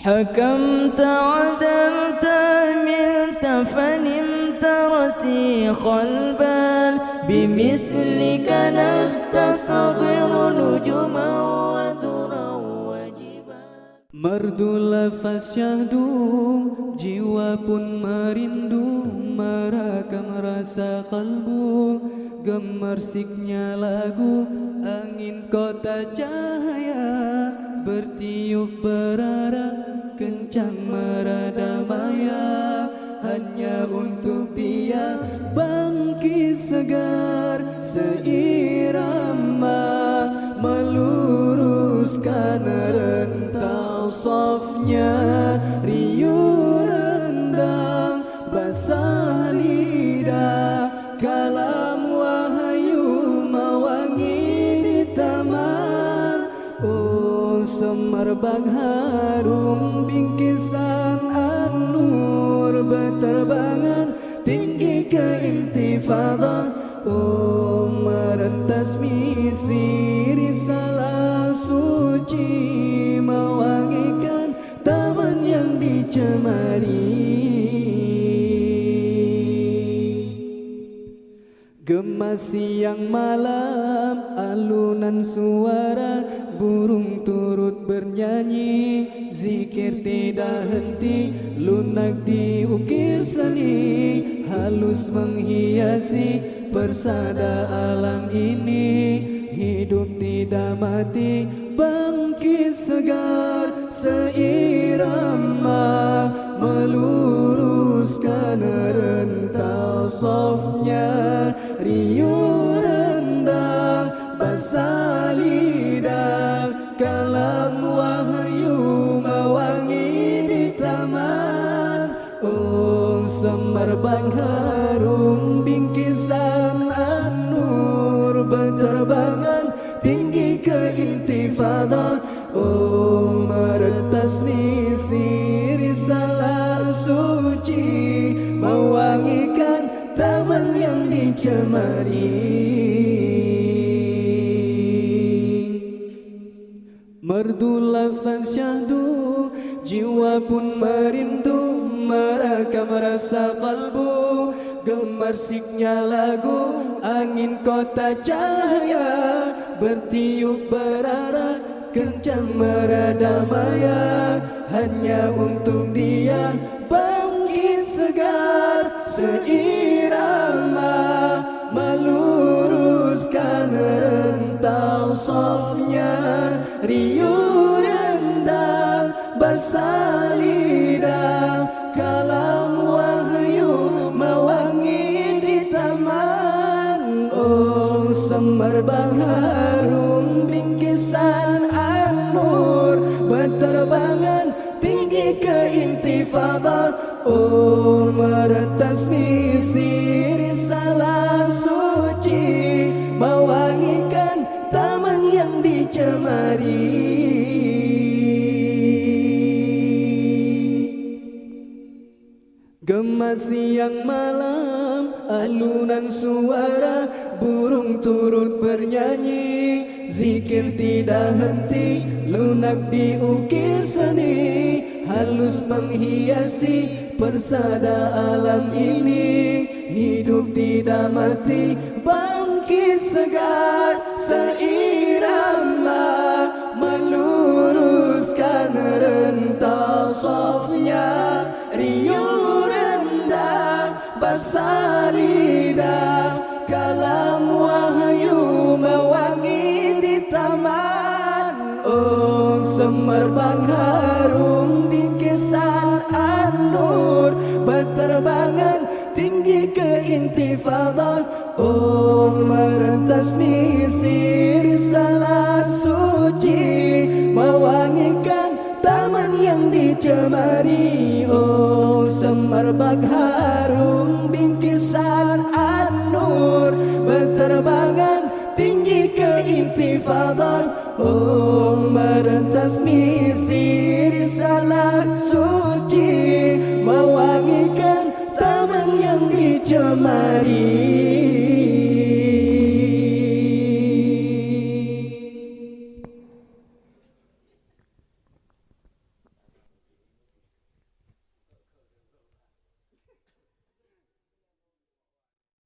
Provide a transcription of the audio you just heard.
حكمت عدلت عملت فنمت رسيخ البال بمثلك نستصغر نجما ودرا وجبال. Merdu lafaz syahdu, jiwa pun merindu, merakam rasa kalbu, gemersiknya lagu, angin kota cahaya, bertiup berarak, kencang merada maya, hanya untuk dia bangkit segar seirama, meluruskan rentau sofnya, riuh rendang basah lidah, kalam wahyu mewangi di taman. Oh semerbak harum bingkisan an-nur, berterbangan tinggi ke intifadah. Oh merentas misi risalah suci, mewangikan taman yang dicemari. Gemas siang malam, alunan suara burung turut bernyanyi, zikir tidak henti, lunak diukir seni, halus menghiasi persada alam ini. Hidup tidak mati, bangkit segar seirama, meluruskan rentau sofnya, riuh rendang basah lidah, kalam wahyu mewangi di taman. Oh semerbak harum bingkisan an-nur, berterbangan tinggi ke intifadah. Oh meretas misi risalah suci, mewangikan taman yang dicemari. Merdu lafaz syahdu, jiwa pun merindu, merakam rasa kalbu, gemersiknya lagu, angin kota cahaya, bertiup berarak, kencang merada maya, hanya untuk dia bangkit segar seirama, meluruskan rentau sofnya, riuh rendang basah lidah, kalam wahyu mewangi di taman. Oh semerbak harum bingkisan an-nur, berterbangan tinggi ke intifadah. Oh meretas misi risalah suci, mewangikan taman yang dicemari. Gemas siang malam, alunan suara burung turut bernyanyi, zikir tidak henti, lunak diukir seni, halus menghiasi persada alam ini. Hidup tidak mati, bangkit segar seirama, meluruskan rentau sofnya, riuh rendang basah lidah, kalam wahyu mewangi di taman. Oh semerbak harum bingkisan an-nur, berterbangan tinggi ke intifadah. Oh merentas misi risalah suci, mewangikan taman yang dicemari. Oh semerbak harum bingkisan an-nur, berterbangan tinggi ke intifadah. Oh merentas misi risalah suci, mewangikan taman yang dicemari.